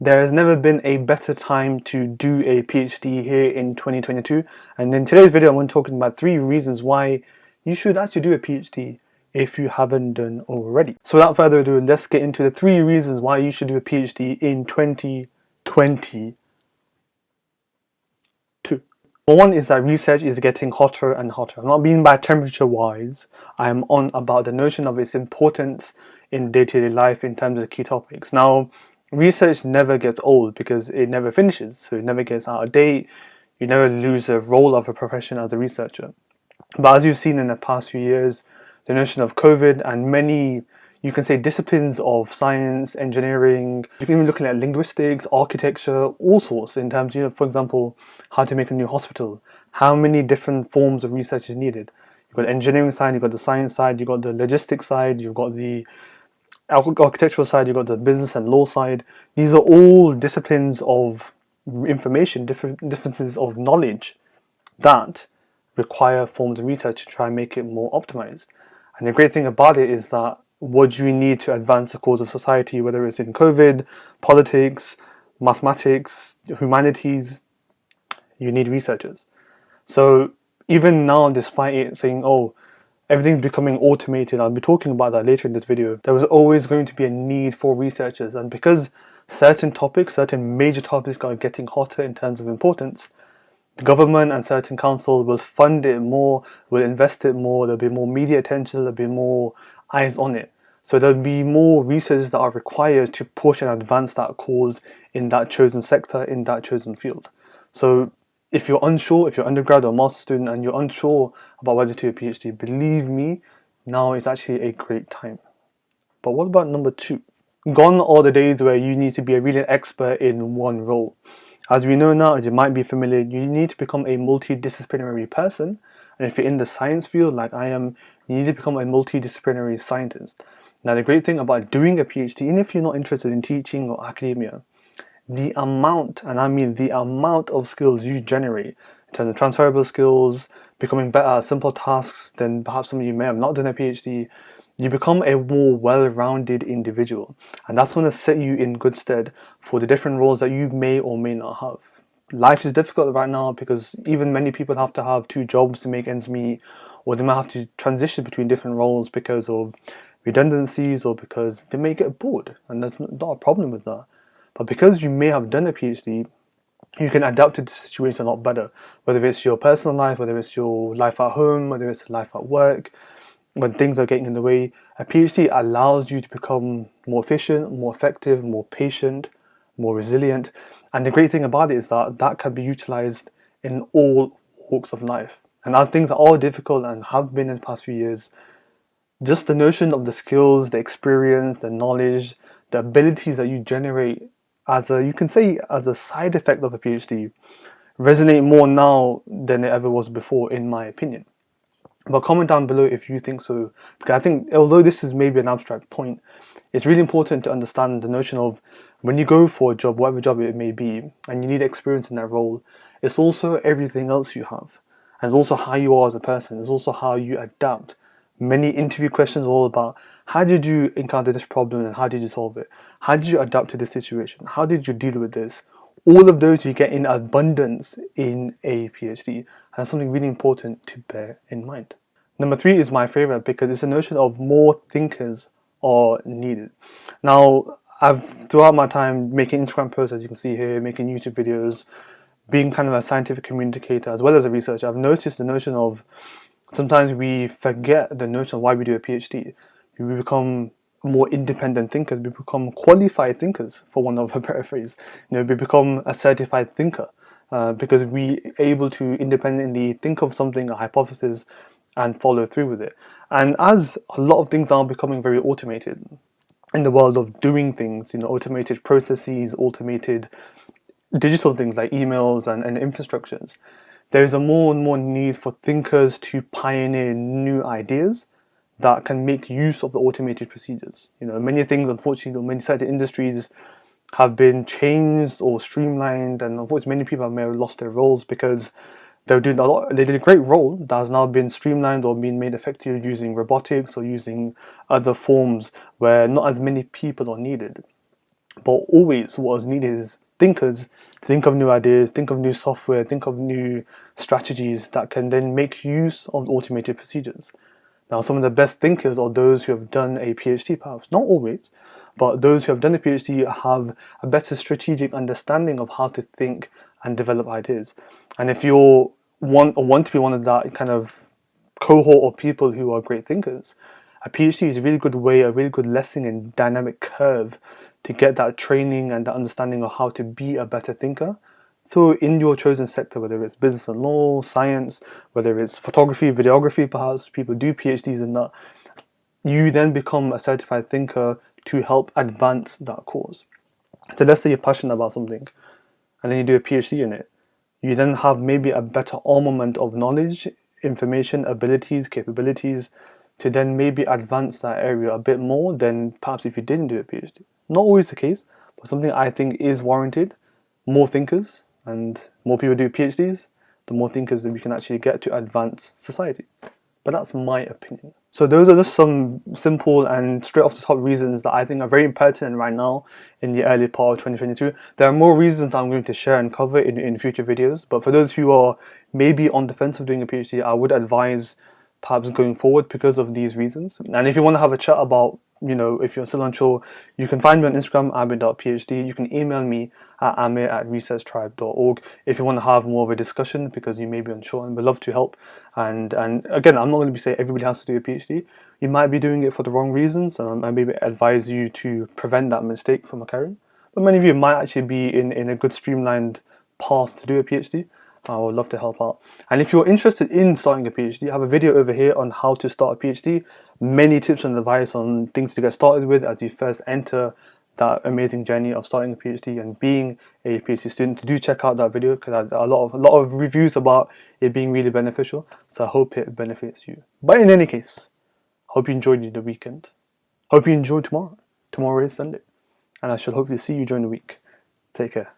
There has never been a better time to do a PhD here in 2022, and in today's video I'm going to talk about 3 reasons why you should actually do a PhD if you haven't done already. So without further ado, let's get into the 3 reasons why you should do a PhD in 2022. One is that research is getting hotter and hotter. I'm not being by temperature wise, I am on about the notion of its importance in day-to-day life in terms of key topics. Now, research never gets old because it never finishes, so it never gets out of date. You never lose the role of a profession as a researcher. But as you've seen in the past few years, the notion of COVID and many, you can say, disciplines of science, engineering, you can even look at linguistics, architecture, all sorts in terms, for example, how to make a new hospital, how many different forms of research is needed. You've got the engineering side, you've got the science side, you've got the logistics side, you've got the architectural side, you've got the business and law side. These are all disciplines of information, differences of knowledge that require forms of research to try and make it more optimized. And the great thing about it is that what do you need to advance the cause of society, whether it's in COVID, politics, mathematics, humanities, you need researchers. So even now, despite it saying, oh, everything's becoming automated, I'll be talking about that later in this video, there was always going to be a need for researchers. And because certain topics, certain major topics are getting hotter in terms of importance, the government and certain councils will fund it more, will invest it more, there'll be more media attention, there'll be more eyes on it. So there'll be more researchers that are required to push and advance that cause in that chosen sector, in that chosen field. So if you're unsure, if you're undergrad or master student and you're unsure about whether to do a PhD, believe me, now is actually a great time. But what about number 2? Gone are the days where you need to be a really expert in one role. As we know now, as you might be familiar, you need to become a multidisciplinary person. And if you're in the science field like I am, you need to become a multidisciplinary scientist. Now the great thing about doing a PhD, even if you're not interested in teaching or academia, the amount, and I mean the amount of skills you generate in terms of transferable skills, becoming better at simple tasks than perhaps some of you may have not done a PhD, you become a more well-rounded individual. And that's going to set you in good stead for the different roles that you may or may not have. Life is difficult right now because even many people have to have 2 jobs to make ends meet, or they might have to transition between different roles because of redundancies or because they may get bored, and there's not a problem with that. But because you may have done a PhD, you can adapt to the situation a lot better, whether it's your personal life, whether it's your life at home, whether it's life at work. When things are getting in the way, a PhD allows you to become more efficient, more effective, more patient, more resilient. And the great thing about it is that that can be utilized in all walks of life. And as things are difficult and have been in the past few years, just the notion of the skills, the experience, the knowledge, the abilities that you generate as a, you can say, as a side effect of a PhD resonate more now than it ever was before, in my opinion. But comment down below if you think so, because I think although this is maybe an abstract point, it's really important to understand the notion of when you go for a job, whatever job it may be, and you need experience in that role, it's also everything else you have. And it's also how you are as a person, it's also how you adapt. Many interview questions are all about how did you encounter this problem and how did you solve it? How did you adapt to this situation? How did you deal with this? All of those you get in abundance in a PhD, and that's something really important to bear in mind. Number 3 is my favorite because it's a notion of more thinkers are needed. Now, I've throughout my time making Instagram posts, as you can see here, making YouTube videos, being kind of a scientific communicator as well as a researcher, I've noticed the notion of sometimes we forget the notion of why we do a PhD. We become more independent thinkers, we become qualified thinkers, for one of a better phrase. We become a certified thinker because we are able to independently think of something, a hypothesis, and follow through with it. And as a lot of things are becoming very automated in the world of doing things, automated processes, automated digital things like emails and infrastructures, there is a more and more need for thinkers to pioneer new ideas that can make use of the automated procedures. Many things, unfortunately, many certain industries have been changed or streamlined, and unfortunately many people may have lost their roles because they did a great role that has now been streamlined or been made effective using robotics or using other forms where not as many people are needed. But always what is needed is thinkers. Think of new ideas, think of new software, think of new strategies that can then make use of automated procedures. Now, some of the best thinkers are those who have done a PhD, perhaps not always, but those who have done a PhD have a better strategic understanding of how to think and develop ideas. And if you want to be one of that kind of cohort of people who are great thinkers, a PhD is a really good way, a really good lesson in dynamic curve to get that training and that understanding of how to be a better thinker. So in your chosen sector, whether it's business and law, science, whether it's photography, videography, perhaps people do PhDs in that, you then become a certified thinker to help advance that cause. So let's say you're passionate about something and then you do a PhD in it. You then have maybe a better armament of knowledge, information, abilities, capabilities to then maybe advance that area a bit more than perhaps if you didn't do a PhD. Not always the case, but something I think is warranted. More thinkers and more people do PhDs, the more thinkers that we can actually get to advance society. But that's my opinion. So those are just some simple and straight off the top reasons that I think are very pertinent right now in the early part of 2022. There are more reasons that I'm going to share and cover in future videos, but for those who are maybe on the fence of doing a PhD, I would advise perhaps going forward because of these reasons. And if you want to have a chat about, if you're still unsure, you can find me on Instagram, aamir.phd. You can email me at aamir@researchtribe.org if you want to have more of a discussion because you may be unsure, and we'd love to help. And again, I'm not going to be saying everybody has to do a PhD. You might be doing it for the wrong reasons, and I maybe advise you to prevent that mistake from occurring. But many of you might actually be in a good streamlined path to do a PhD. I would love to help out. And if you're interested in starting a PhD, I have a video over here on how to start a PhD. Many tips and advice on things to get started with as you first enter that amazing journey of starting a PhD and being a PhD student. Do check out that video because a lot of reviews about it being really beneficial. So I hope it benefits you. But in any case, hope you enjoyed the weekend. Hope you enjoy tomorrow. Tomorrow is Sunday. And I shall hopefully see you during the week. Take care.